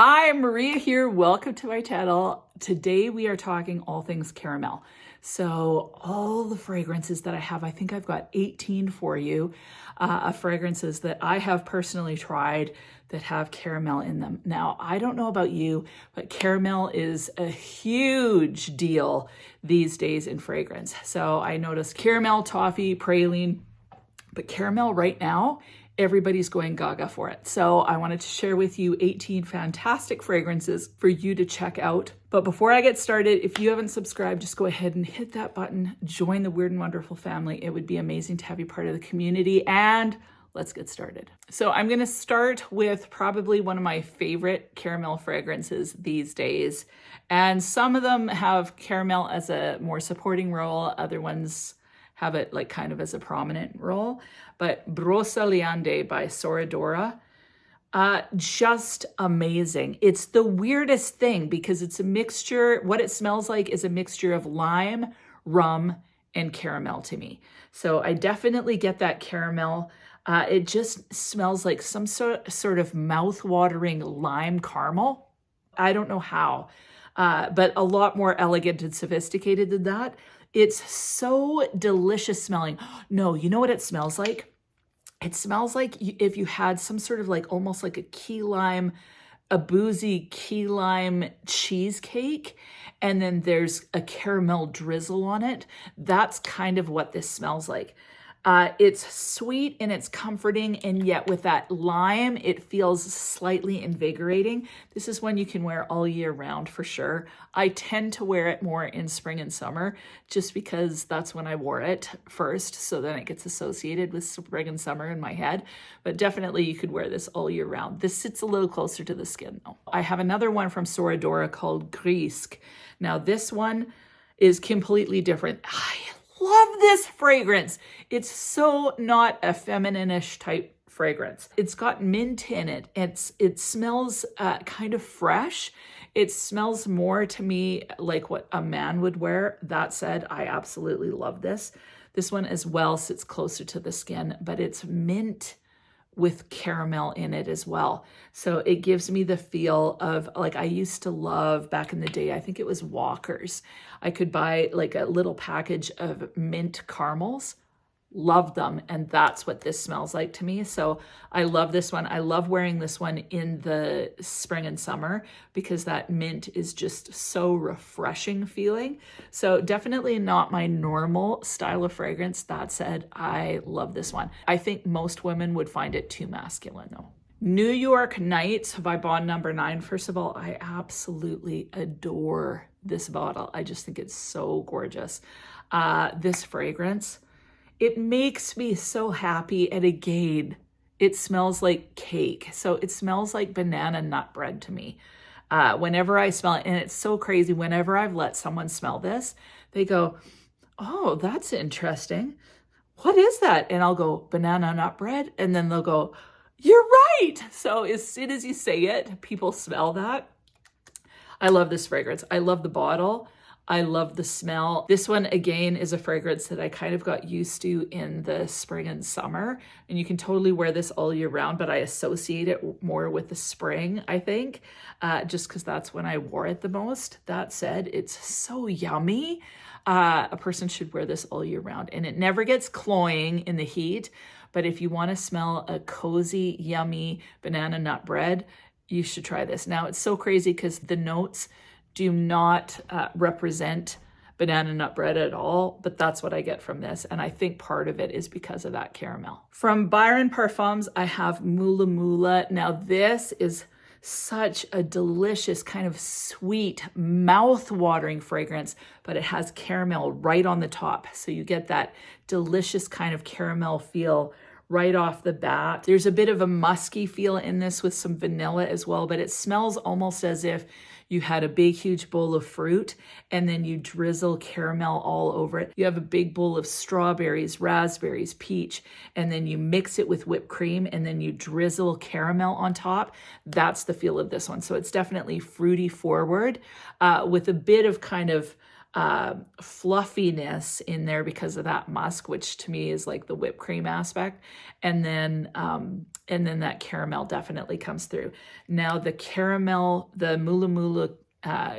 Hi, Maria here. Welcome to my channel. Today we are talking all things caramel. So all the fragrances that I have, I think I've got 18 for you, of fragrances that I have personally tried that have caramel in them. Now, I don't know about you, but caramel is a huge deal these days in fragrance. So I noticed caramel, toffee, praline, but caramel right now, everybody's going gaga for it. So I wanted to share with you 18 fantastic fragrances for you to check out. But before I get started, if you haven't subscribed, just go ahead and hit that button, join the Weird and Wonderful family. It would be amazing to have you part of the community, and let's get started. So I'm gonna start with probably one of my favorite caramel fragrances these days. And some of them have caramel as a more supporting role, other ones have it like kind of as a prominent role. But Broceliande by Sidora, just amazing. It's the weirdest thing because it's a mixture, what it smells like is a mixture of lime, rum, and caramel to me. So I definitely get that caramel. It just smells like some sort of mouth-watering lime caramel. I don't know how, but a lot more elegant and sophisticated than that. It's so delicious smelling. No, you know what it smells like? It smells like if you had some sort of like almost like a key lime, a boozy key lime cheesecake, and then there's a caramel drizzle on it. That's kind of what this smells like. It's sweet and it's comforting, and yet with that lime, it feels slightly invigorating. This is one you can wear all year round for sure. I tend to wear it more in spring and summer just because that's when I wore it first, so then it gets associated with spring and summer in my head. But definitely you could wear this all year round. This sits a little closer to the skin though. I have another one from Sidora called Grisque. Now this one is completely different. I love this fragrance. It's so not a feminine-ish type fragrance. It's got mint in it. It smells kind of fresh. It smells more to me like what a man would wear. That said, I absolutely love this. This one as well sits closer to the skin, but it's mint with caramel in it as well. So it gives me the feel of like I used to love back in the day, I think it was Walker's. I could buy like a little package of mint caramels, love them, and that's what this smells like to me. So I love this one. I love wearing this one in the spring and summer because that mint is just so refreshing feeling. So definitely not my normal style of fragrance. That said, I love this one. I think most women would find it too masculine though. New York Nights by Bond Number 9. First of all, I absolutely adore this bottle. I just think it's so gorgeous. This fragrance, it makes me so happy. And again, it smells like cake. So it smells like banana nut bread to me. Whenever I smell it, and it's so crazy, whenever I've let someone smell this, they go, oh, that's interesting. What is that? And I'll go, banana nut bread. And then they'll go, you're right. So as soon as you say it, people smell that. I love this fragrance. I love the bottle. I love the smell. This one, again, is a fragrance that I kind of got used to in the spring and summer. And you can totally wear this all year round, but I associate it more with the spring, I think, just because that's when I wore it the most. That said, it's so yummy. A person should wear this all year round. And it never gets cloying in the heat. But if you want to smell a cozy, yummy banana nut bread, you should try this. Now, it's so crazy because the notes do not represent banana nut bread at all, but that's what I get from this. And I think part of it is because of that caramel. From Byron Perfumes, I have Mula Mula. Now, this is such a delicious kind of sweet, mouth-watering fragrance, but it has caramel right on the top. So you get that delicious kind of caramel feel right off the bat. There's a bit of a musky feel in this with some vanilla as well, but it smells almost as if you had a big, huge bowl of fruit and then you drizzle caramel all over it. You have a big bowl of strawberries, raspberries, peach, and then you mix it with whipped cream and then you drizzle caramel on top. That's the feel of this one. So it's definitely fruity forward with a bit of kind of fluffiness in there because of that musk, which to me is like the whipped cream aspect. And then that caramel definitely comes through. Now the caramel, the Mula Mula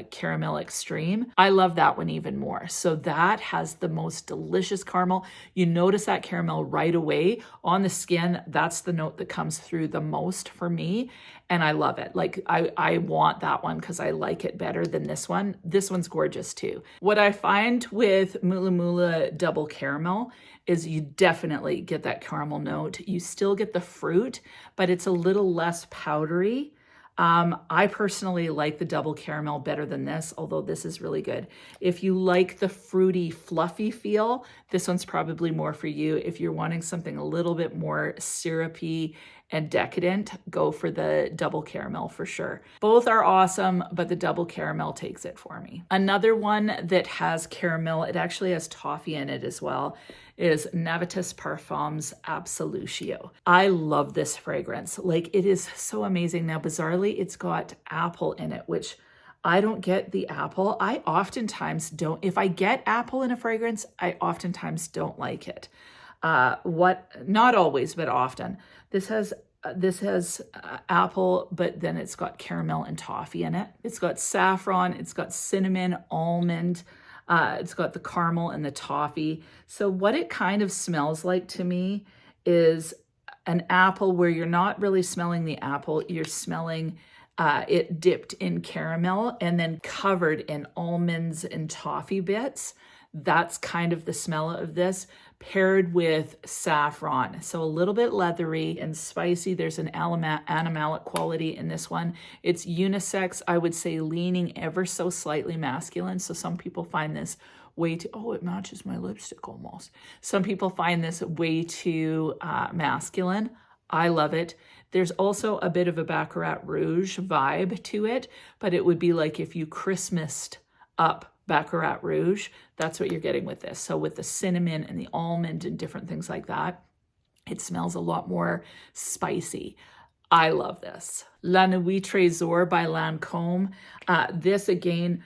caramel extreme, I love that one even more. So that has the most delicious caramel. You notice that caramel right away on the skin. That's the note that comes through the most for me, and I love it. Like I want that one because I like it better than this one. This one's gorgeous too. What I find with Mula Mula double caramel is you definitely get that caramel note. You still get the fruit, but it's a little less powdery. I personally like the double caramel better than this, although this is really good. If you like the fruity, fluffy feel, this one's probably more for you. If you're wanting something a little bit more syrupy and decadent, go for the double caramel for sure. Both are awesome, but the double caramel takes it for me. Another one that has caramel, it actually has toffee in it as well, is Navitus Parfums Absolutio. I love this fragrance. Like, it is so amazing. Now, bizarrely, it's got apple in it, which I don't get the apple. I oftentimes don't. If I get apple in a fragrance, I oftentimes don't like it. Not always, but often. This has apple, but then it's got caramel and toffee in it. It's got saffron, it's got cinnamon, almond, it's got the caramel and the toffee. So what it kind of smells like to me is an apple where you're not really smelling the apple, you're smelling it dipped in caramel and then covered in almonds and toffee bits. That's kind of the smell of this, paired with saffron. So a little bit leathery and spicy. There's an animalic quality in this one. It's unisex, I would say, leaning ever so slightly masculine. So some people find this way too, oh, it matches my lipstick almost. Some people find this way too masculine. I love it. There's also a bit of a Baccarat Rouge vibe to it, but it would be like if you Christmased up Baccarat Rouge, that's what you're getting with this. So with the cinnamon and the almond and different things like that, it smells a lot more spicy. I love this. La Nuit Trésor by Lancôme. This again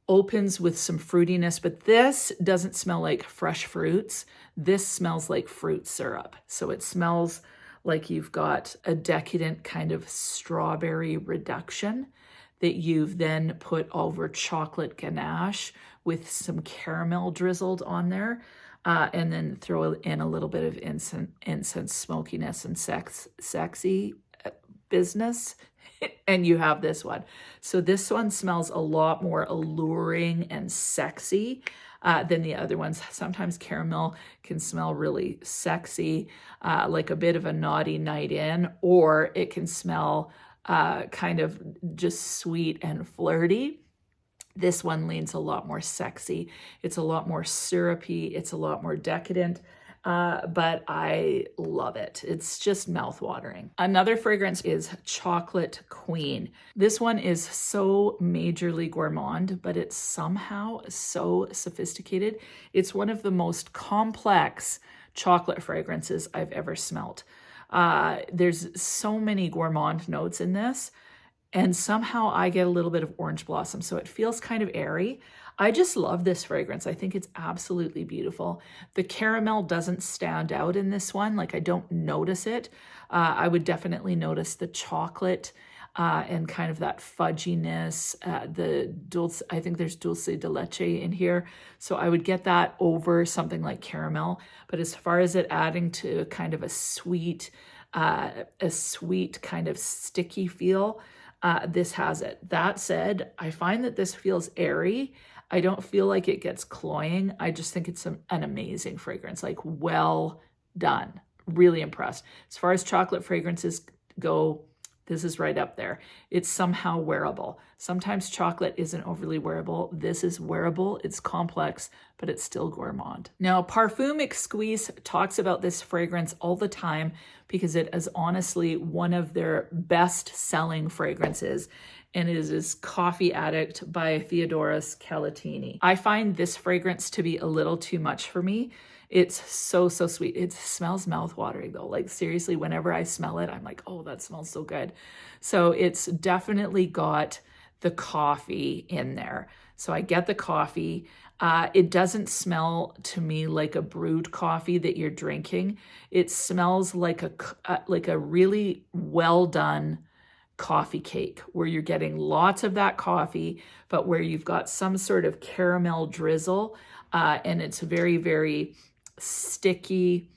opens with some fruitiness, but this doesn't smell like fresh fruits. This smells like fruit syrup. So it smells like you've got a decadent kind of strawberry reduction that you've then put over chocolate ganache with some caramel drizzled on there, and then throw in a little bit of incense smokiness and sexy business, and you have this one. So this one smells a lot more alluring and sexy than the other ones. Sometimes caramel can smell really sexy, like a bit of a naughty night in, or it can smell kind of just sweet and flirty. This one leans a lot more sexy. It's a lot more syrupy. It's a lot more decadent, but I love it. It's just mouth-watering. Another fragrance is Chocolate Queen. This one is so majorly gourmand, but it's somehow so sophisticated. It's one of the most complex chocolate fragrances I've ever smelt. There's so many gourmand notes in this, and somehow I get a little bit of orange blossom, so it feels kind of airy. I just love this fragrance. I think it's absolutely beautiful. The caramel doesn't stand out in this one. Like, I don't notice it. I would definitely notice the chocolate and kind of that fudginess, the dulce. I think there's dulce de leche in here. So I would get that over something like caramel. But as far as it adding to kind of a sweet kind of sticky feel, this has it. That said, I find that this feels airy. I don't feel like it gets cloying. I just think it's an amazing fragrance, like well done. Really impressed. As far as chocolate fragrances go, this is right up there. It's somehow wearable. Sometimes chocolate isn't overly wearable. This is wearable. It's complex, but it's still gourmand. Now, Parfum Exquise talks about this fragrance all the time because it is honestly one of their best-selling fragrances, and it is Coffee Addict by Theodoros Kalatini. I find this fragrance to be a little too much for me. It's so sweet. It smells mouth-watering though. Like, seriously, whenever I smell it, I'm like, oh, that smells so good. So it's definitely got the coffee in there. So I get the coffee. It doesn't smell to me like a brewed coffee that you're drinking. It smells like a really well done coffee cake, where you're getting lots of that coffee, but where you've got some sort of caramel drizzle, and it's very, very sticky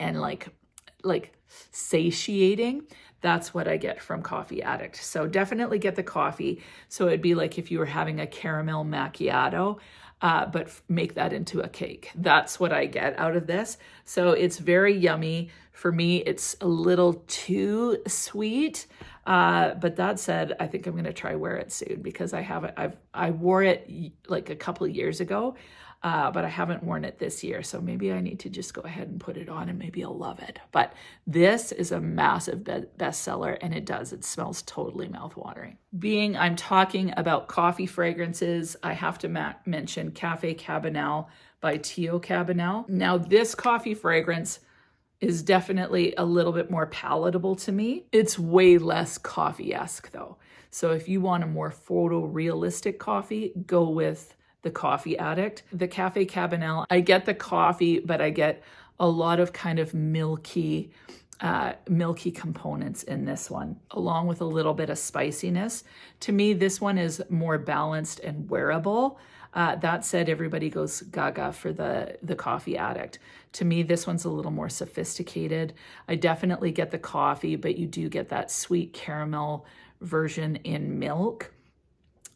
and like satiating. That's what I get from Coffee Addict. So definitely get the coffee. So it'd be like if you were having a caramel macchiato, but make that into a cake. That's what I get out of this. So it's very yummy. For me, it's a little too sweet. But that said, I think I'm going to try wear it soon, because I wore it like a couple of years ago, but I haven't worn it this year. So maybe I need to just go ahead and put it on, and maybe I'll love it. But this is a massive bestseller, and it smells totally mouthwatering. Being I'm talking about coffee fragrances, I have to mention Café Cabanel by Cabanel. Now, this coffee fragrance is definitely a little bit more palatable to me. It's way less coffee-esque though. So if you want a more photorealistic coffee, go with the Coffee Addict. The Café Cabanel, I get the coffee, but I get a lot of kind of milky components in this one, along with a little bit of spiciness. To me, this one is more balanced and wearable. That said, everybody goes gaga for the Coffee Addict. To me, this one's a little more sophisticated. I definitely get the coffee, but you do get that sweet caramel version in milk.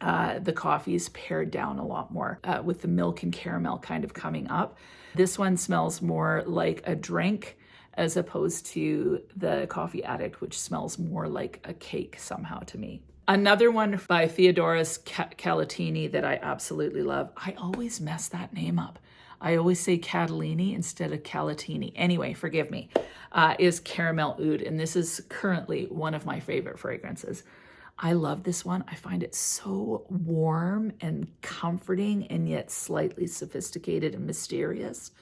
The coffee is pared down a lot more with the milk and caramel kind of coming up. This one smells more like a drink as opposed to the Coffee Addict, which smells more like a cake somehow to me. Another one by Theodoros Kalatini that I absolutely love. I always mess that name up. I always say Catalini instead of Calatini. Anyway, forgive me, is Caramel Oud. And this is currently one of my favorite fragrances. I love this one. I find it so warm and comforting, and yet slightly sophisticated and mysterious.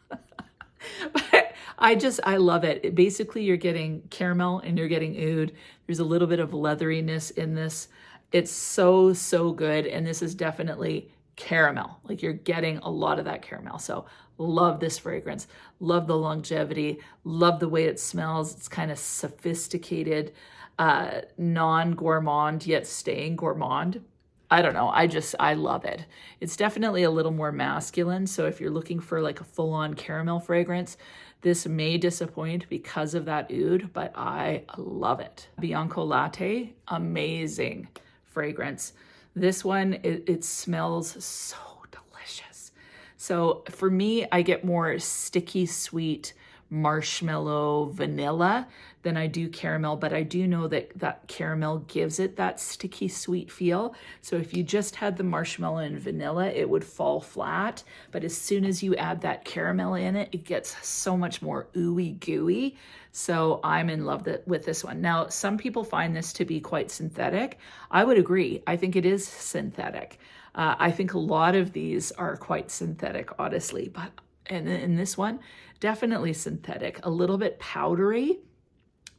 But I love it. Basically, you're getting caramel and you're getting oud. There's a little bit of leatheriness in this. It's so, so good. And this is definitely caramel. Like, you're getting a lot of that caramel. So love this fragrance. Love the longevity. Love the way it smells. It's kind of sophisticated, non-gourmand, yet staying gourmand. I don't know. I love it. It's definitely a little more masculine. So if you're looking for like a full-on caramel fragrance, this may disappoint because of that oud, but I love it. Bianco Latte, amazing fragrance. This one, it smells so delicious. So for me, I get more sticky, sweet, marshmallow, vanilla than I do caramel, but I do know that caramel gives it that sticky sweet feel. So if you just had the marshmallow and vanilla, it would fall flat. But as soon as you add that caramel in it, it gets so much more ooey gooey. So I'm in love with this one. Now, some people find this to be quite synthetic. I would agree. I think it is synthetic. I think a lot of these are quite synthetic, honestly, but and in this one, definitely synthetic, a little bit powdery,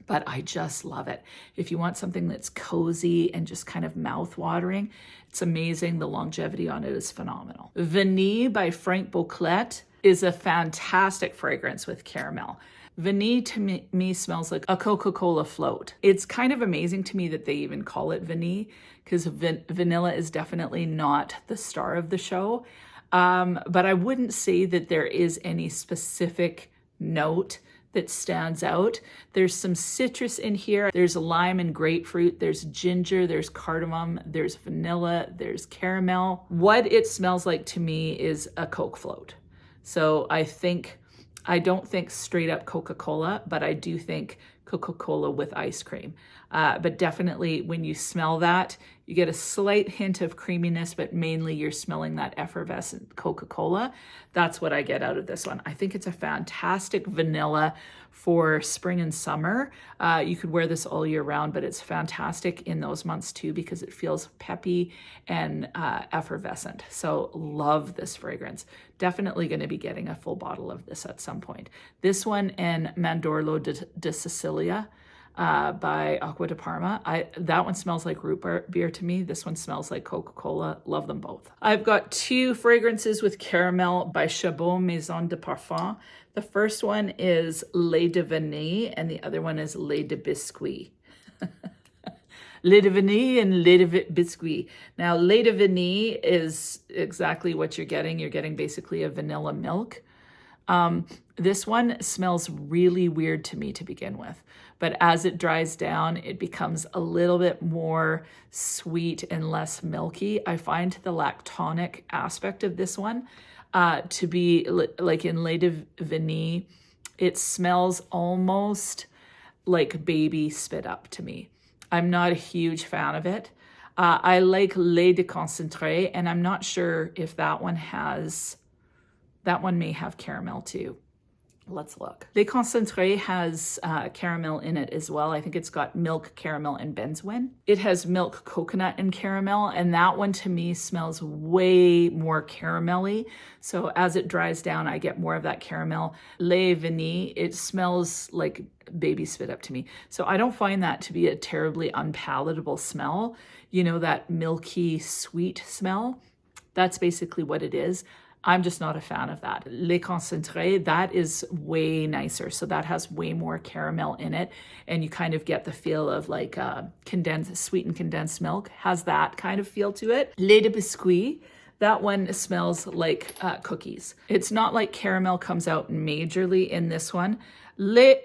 but I just love it. If you want something that's cozy and just kind of mouth-watering, it's amazing. The longevity on it is phenomenal. Vanille by Frank Boclet is a fantastic fragrance with caramel. Vanille to me smells like a Coca-Cola float. It's kind of amazing to me that they even call it vanille, because vanilla is definitely not the star of the show. But I wouldn't say that there is any specific note that stands out. There's some citrus in here. There's lime and grapefruit. There's ginger. There's cardamom. There's vanilla. There's caramel. What it smells like to me is a Coke float. So I don't think straight up Coca-Cola, but I do think Coca-Cola with ice cream. But definitely when you smell that, you get a slight hint of creaminess, but mainly you're smelling that effervescent Coca-Cola. That's what I get out of this one. I think it's a fantastic vanilla for spring and summer. You could wear this all year round, but it's fantastic in those months too, because it feels peppy and effervescent. So love this fragrance. Definitely going to be getting a full bottle of this at some point. This one and Mandorlo de Sicilia. by Acqua di Parma. That one smells like root beer to me. This one smells like Coca-Cola. Love them both. I've got two fragrances with caramel by Chabot Maison de Parfum. The first one is Le de Vanille and the other one is Le de Biscuit. Le de Vanille and Le de Biscuit. Now, Le de Vanille is exactly what you're getting. You're getting basically a vanilla milk. This one smells really weird to me to begin with, but as it dries down, it becomes a little bit more sweet and less milky. I find the lactonic aspect of this one to be like in Le de Vanille, it smells almost like baby spit up to me. I'm not a huge fan of it. I like Le de Concentré, and I'm not sure if that one may have caramel too. Let's look. Le Concentré has caramel in it as well. I think it's got milk, caramel, and benzoin. It has milk, coconut, and caramel, and that one to me smells way more caramelly. So as it dries down, I get more of that caramel. Le Vanille, it smells like baby spit up to me. So I don't find that to be a terribly unpalatable smell. You know, that milky, sweet smell. That's basically what it is. I'm just not a fan of that. Le Concentré, that is way nicer. So that has way more caramel in it. And you kind of get the feel of like sweetened condensed milk. Has that kind of feel to it. Le de Biscuit, that one smells like cookies. It's not like caramel comes out majorly in this one. Le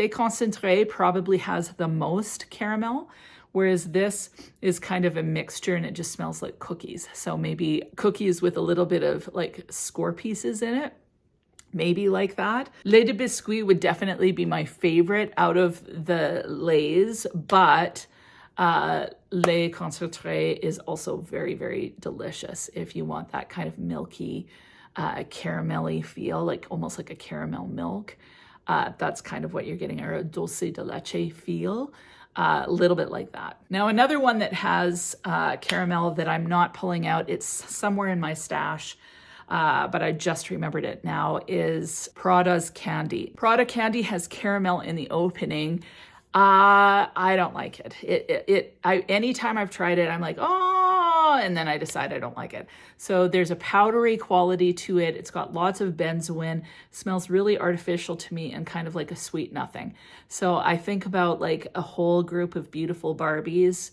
Concentré probably has the most caramel, whereas this is kind of a mixture and it just smells like cookies. So maybe cookies with a little bit of like score pieces in it, maybe like that. Le de Biscuit would definitely be my favorite out of the Lays, but Le Concentré is also very, very delicious if you want that kind of milky, caramelly feel, like almost like a caramel milk. That's kind of what you're getting, or a dulce de leche feel. A little bit like that. Now, another one that has caramel that I'm not pulling out, it's somewhere in my stash, but I just remembered it now, is Prada's Candy. Prada Candy has caramel in the opening. I don't like it. Anytime I've tried it, I'm like, oh, and then I decide I don't like it. So there's a powdery quality to it. It's got lots of benzoin, smells really artificial to me and kind of like a sweet nothing. So I think about like a whole group of beautiful Barbies.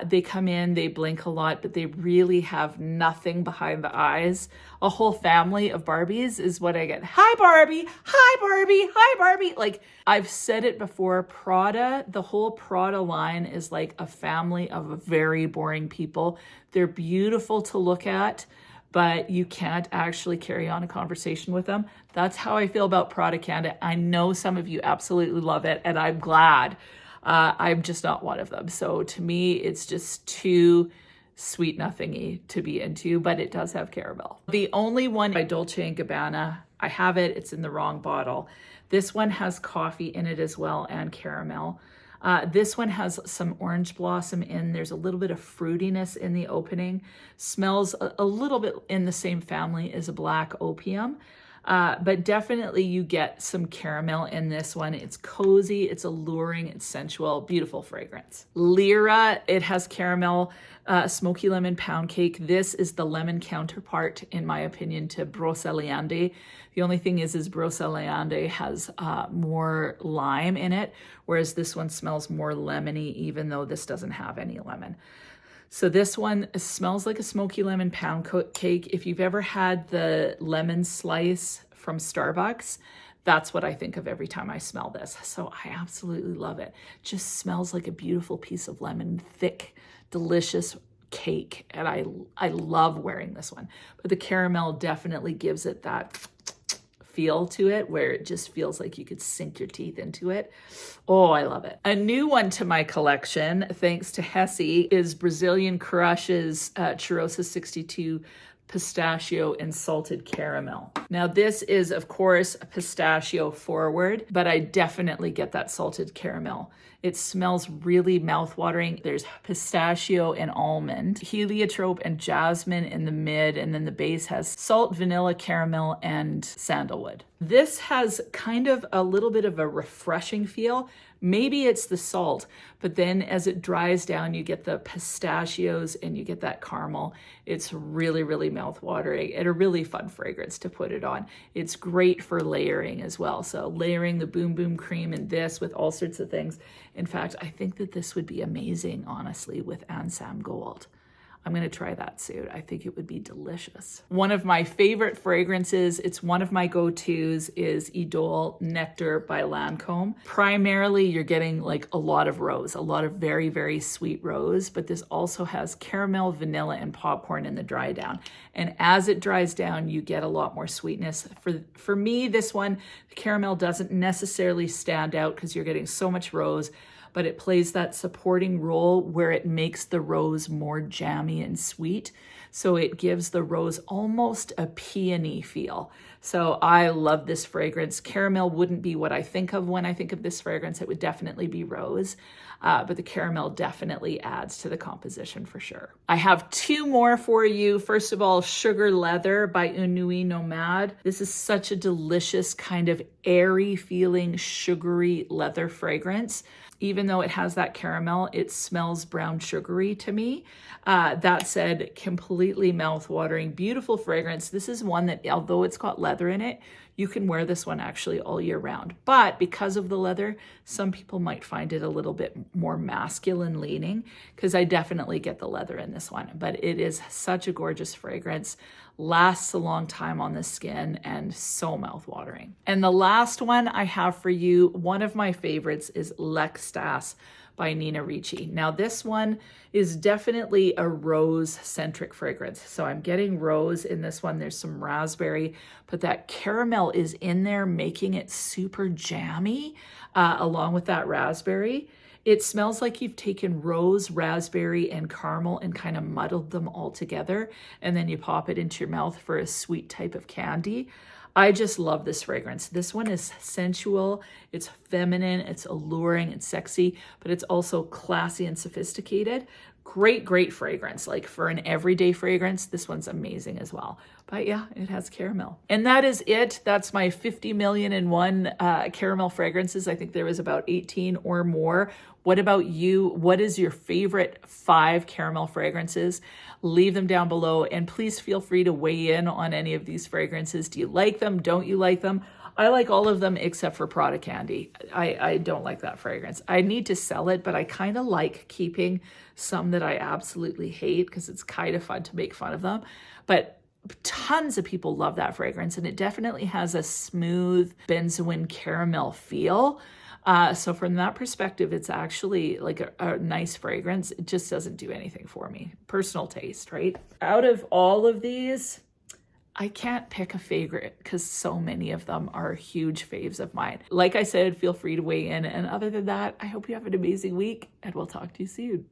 They come in, they blink a lot, but they really have nothing behind the eyes. A whole family of Barbies is what I get. Hi, Barbie. Hi, Barbie. Hi, Barbie. Like I've said it before, Prada, the whole Prada line is like a family of very boring people. They're beautiful to look at, but you can't actually carry on a conversation with them. That's how I feel about Prada Candy. I know some of you absolutely love it, and I'm glad. I'm just not one of them. So to me, it's just too sweet nothingy to be into, but it does have caramel. The only one by Dolce & Gabbana, I have it, it's in the wrong bottle. This one has coffee in it as well and caramel. This one has some orange blossom in. There's a little bit of fruitiness in the opening. Smells a little bit in the same family as a black opium. But definitely you get some caramel in this one. It's cozy, it's alluring, it's sensual, beautiful fragrance. Lyra, it has caramel, smoky lemon pound cake. This is the lemon counterpart, in my opinion, to Broceliande. The only thing is Broceliande has more lime in it, whereas this one smells more lemony, even though this doesn't have any lemon. So this one smells like a smoky lemon pound cake. If you've ever had the lemon slice from Starbucks, that's what I think of every time I smell this. So I absolutely love it. Just smells like a beautiful piece of lemon, thick, delicious cake. And I love wearing this one. But the caramel definitely gives it that feel to it where it just feels like you could sink your teeth into it. Oh, I love it. A new one to my collection, thanks to Hesse, is Brazilian Crush's CHEIROSA 62 pistachio and salted caramel. Now this is of course pistachio forward, but I definitely get that salted caramel It smells really mouthwatering. There's pistachio and almond, heliotrope and jasmine in the mid, and then the base has salt, vanilla, caramel, and sandalwood. This has kind of a little bit of a refreshing feel. Maybe it's the salt, but then as it dries down, you get the pistachios and you get that caramel. It's really, really mouthwatering and a really fun fragrance to put it on. It's great for layering as well. So layering the Boom Boom cream and this with all sorts of things. In fact, I think that this would be amazing, honestly, with Ansam Gold. I'm going to try that soon. I think it would be delicious. One of my favorite fragrances, it's one of my go-tos, is Idole Nectar by Lancome. Primarily, you're getting like a lot of rose, a lot of very, very sweet rose, but this also has caramel, vanilla, and popcorn in the dry down. And as it dries down, you get a lot more sweetness. For me, this one, the caramel doesn't necessarily stand out because you're getting so much rose, but it plays that supporting role where it makes the rose more jammy and sweet. So it gives the rose almost a peony feel. So I love this fragrance. Caramel wouldn't be what I think of when I think of this fragrance. It would definitely be rose, but the caramel definitely adds to the composition for sure. I have two more for you. First of all, Sugar Leather by Une Nuit Nomade. This is such a delicious kind of airy feeling, sugary leather fragrance. Even though it has that caramel, it smells brown sugary to me. That said, completely mouth-watering, beautiful fragrance. This is one that, although it's got leather in it, you can wear this one actually all year round. But because of the leather, some people might find it a little bit more masculine leaning, because I definitely get the leather in this one. But it is such a gorgeous fragrance, lasts a long time on the skin, and so mouth-watering. And the last one I have for you, one of my favorites, is Lexa by Nina Ricci. Now this one is definitely a rose-centric fragrance. So I'm getting rose in this one. There's some raspberry, but that caramel is in there, making it super jammy along with that raspberry. It smells like you've taken rose, raspberry, and caramel and kind of muddled them all together, and then you pop it into your mouth for a sweet type of candy. I just love this fragrance. This one is sensual, it's feminine, it's alluring, it's sexy, but it's also classy and sophisticated. Great, great fragrance. Like for an everyday fragrance, this one's amazing as well. But yeah, it has caramel. And that is it. That's my 50 million and one caramel fragrances. I think there was about 18 or more. What about you? What is your favorite 5 caramel fragrances? Leave them down below, and please feel free to weigh in on any of these fragrances. Do you like them? Don't you like them? I like all of them except for Prada Candy. I don't like that fragrance. I need to sell it, but I kind of like keeping some that I absolutely hate because it's kind of fun to make fun of them. But tons of people love that fragrance, and it definitely has a smooth benzoin caramel feel. So from that perspective, it's actually like a nice fragrance. It just doesn't do anything for me. Personal taste, right? Out of all of these, I can't pick a favorite because so many of them are huge faves of mine. Like I said, feel free to weigh in. And other than that, I hope you have an amazing week, and we'll talk to you soon.